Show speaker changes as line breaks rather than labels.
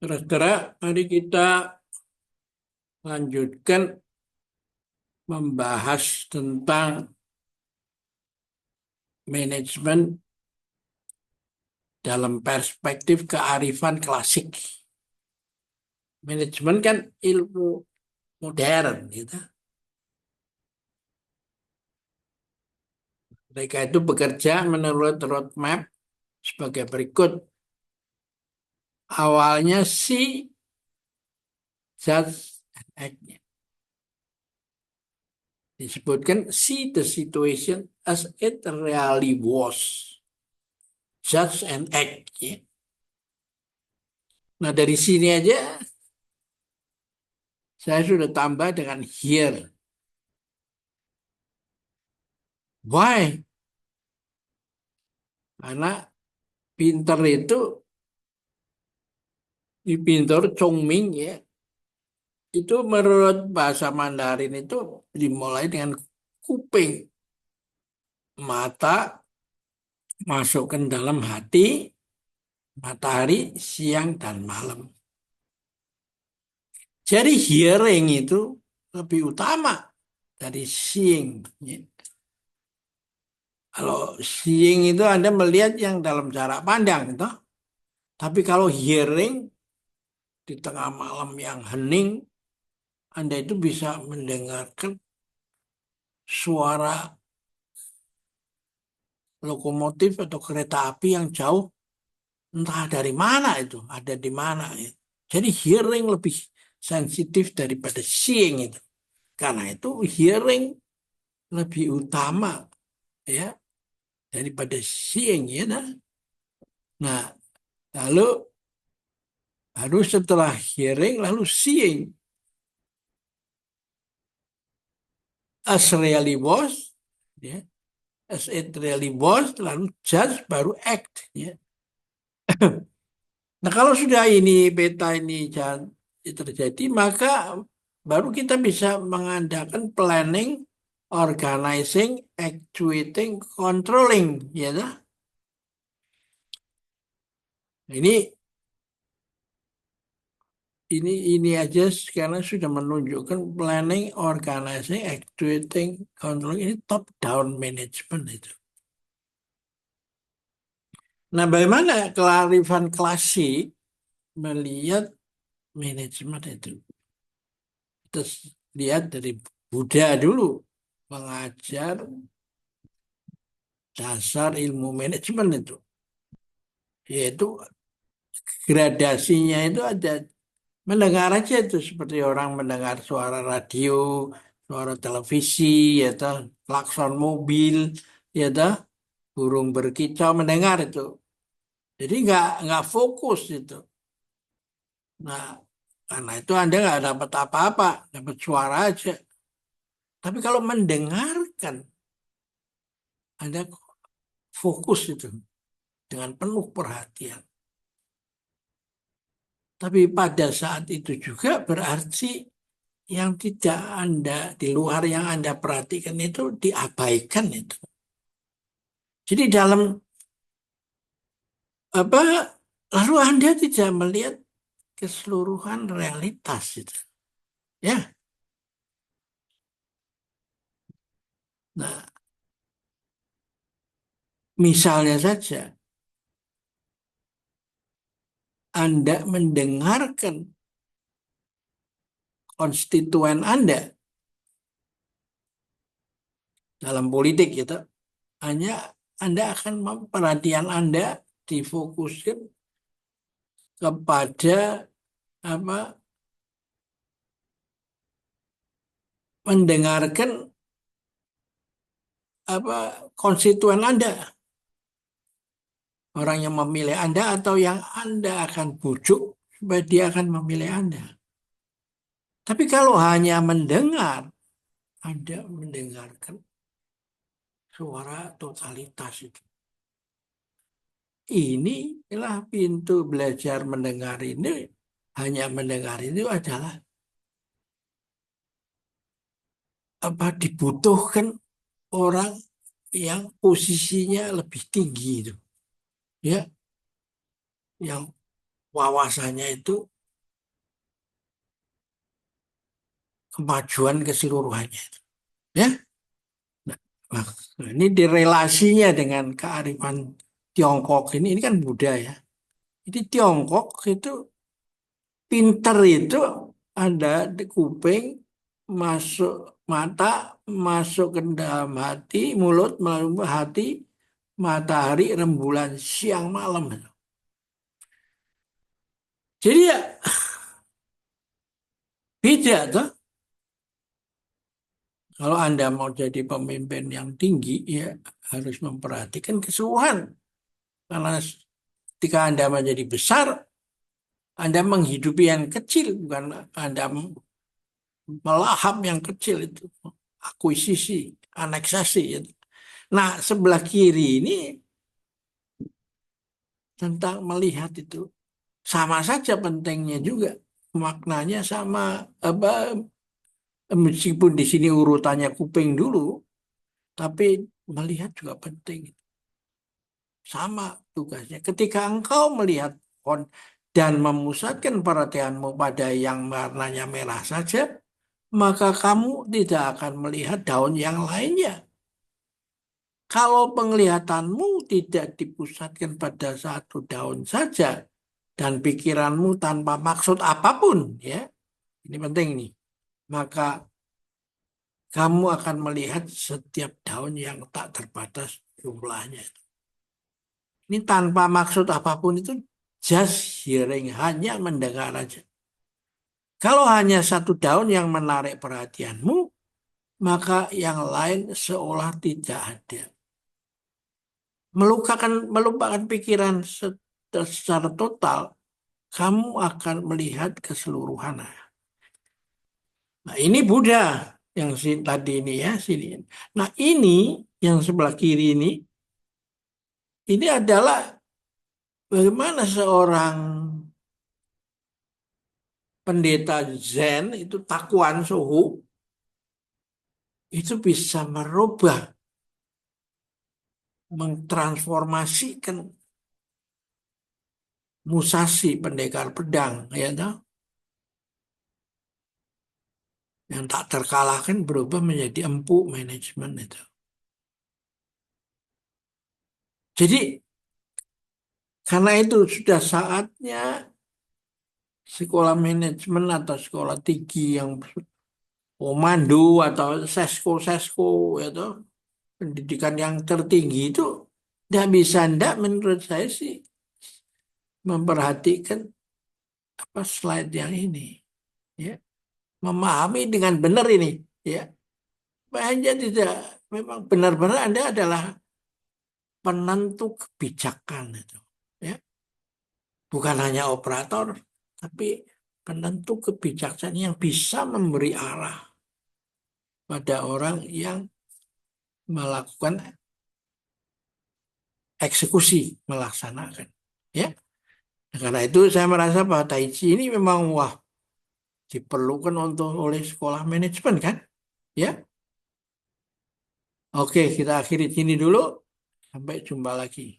Saudara, mari kita lanjutkan membahas tentang manajemen dalam perspektif kearifan klasik. Manajemen kan ilmu modern, gitu. Mereka itu bekerja menurut roadmap sebagai berikut. Awalnya si judge and act-nya. Disebutkan see the situation as it really was. Judge and act. Ya. Nah dari sini aja saya sudah tambah dengan here. Why? Karena pinter itu di pinter Chongming ya. Itu menurut bahasa Mandarin itu dimulai dengan kuping, mata masukkan dalam hati, matahari siang dan malam. Jadi hearing itu lebih utama dari seeing. Ya. Kalau seeing itu Anda melihat yang dalam jarak pandang, gitu. Tapi kalau hearing di tengah malam yang hening, Anda itu bisa mendengarkan suara lokomotif atau kereta api yang jauh, entah dari mana itu, ada di mana. Ya. Jadi hearing lebih sensitif daripada seeing itu. Karena itu hearing lebih utama ya daripada seeing ya. Nah, lalu harus setelah hearing lalu seeing. As really was, ya. As it really was, lalu judge baru act. Ya. Nah kalau sudah ini beta ini terjadi, maka baru kita bisa mengadakan planning, organizing, actuating, controlling. Ya, toh? Ini aja sekarang sudah menunjukkan planning, organizing, actuating, controlling ini top down management itu. Nah, bagaimana kearifan klasik melihat manajemen itu? Terus lihat dari Buddha dulu mengajar dasar ilmu manajemen itu, yaitu gradasinya itu ada mendengar aja itu seperti orang mendengar suara radio, suara televisi, ya toh, klakson mobil, ya toh, burung berkicau mendengar itu. Jadi nggak fokus itu. Nah, karena itu Anda nggak dapat apa-apa, dapat suara aja. Tapi kalau mendengarkan, Anda fokus itu dengan penuh perhatian. Tapi pada saat itu juga berarti yang tidak Anda, di luar yang Anda perhatikan itu diabaikan itu. Jadi dalam apa, lalu Anda tidak melihat keseluruhan realitas itu. Ya, nah misalnya saja Anda mendengarkan konstituen Anda dalam politik gitu, hanya Anda akan perhatian Anda difokuskan kepada apa mendengarkan apa konstituen Anda, orang yang memilih Anda atau yang Anda akan bujuk supaya dia akan memilih Anda. Tapi kalau hanya mendengar, Anda mendengarkan suara totalitas itu. Inilah pintu belajar mendengar ini, hanya mendengar itu adalah apa dibutuhkan orang yang posisinya lebih tinggi itu. Ya, yang wawasannya itu kemajuan keseluruhannya. Ya, nah, ini direlasinya dengan kearifan Tiongkok ini kan budaya. Jadi Tiongkok itu pinter itu ada di kuping, masuk mata, masuk ke dalam hati, mulut melalui hati, matahari, rembulan, siang malam. Jadi ya beda tuh. Kalau Anda mau jadi pemimpin yang tinggi, ya harus memperhatikan keseluruhan. Karena ketika Anda menjadi besar, Anda menghidupi yang kecil, bukan Anda melahap yang kecil itu. Akuisisi, aneksasi. Gitu. Nah, sebelah kiri ini tentang melihat itu. Sama saja pentingnya juga. Maknanya sama, apa, meskipun di sini urutannya kuping dulu, tapi melihat juga penting. Sama tugasnya. Ketika engkau melihat pohon dan memusatkan perhatianmu pada yang warnanya merah saja, maka kamu tidak akan melihat daun yang lainnya. Kalau penglihatanmu tidak dipusatkan pada satu daun saja dan pikiranmu tanpa maksud apapun, ya, ini penting nih, maka kamu akan melihat setiap daun yang tak terbatas jumlahnya. Ini tanpa maksud apapun itu just hearing, hanya mendengar aja. Kalau hanya satu daun yang menarik perhatianmu, maka yang lain seolah tidak ada. Melupakan pikiran secara total, kamu akan melihat keseluruhan. Nah, ini Buddha yang tadi ini ya, sini. Nah, ini yang sebelah kiri ini adalah bagaimana seorang pendeta Zen itu Takuan Suhu itu bisa merubah, mentransformasikan Musashi pendekar pedang ya toh, yang tak terkalahkan berubah menjadi empu manajemen itu. Jadi karena itu sudah saatnya sekolah manajemen atau sekolah tinggi yang komando atau sesko-sesko itu pendidikan yang tertinggi itu tidak bisa ndak menurut saya sih memperhatikan apa slide yang ini ya, memahami dengan benar ini ya, hanya tidak, memang benar-benar Anda adalah penentu kebijakan itu ya, bukan hanya operator tapi penentu kebijaksanaan yang bisa memberi arah pada orang yang melakukan eksekusi, melaksanakan ya. Karena itu saya merasa bahwa Tai Chi ini memang wah diperlukan untuk oleh sekolah manajemen kan ya. Oke, kita akhiri sini dulu, sampai jumpa lagi.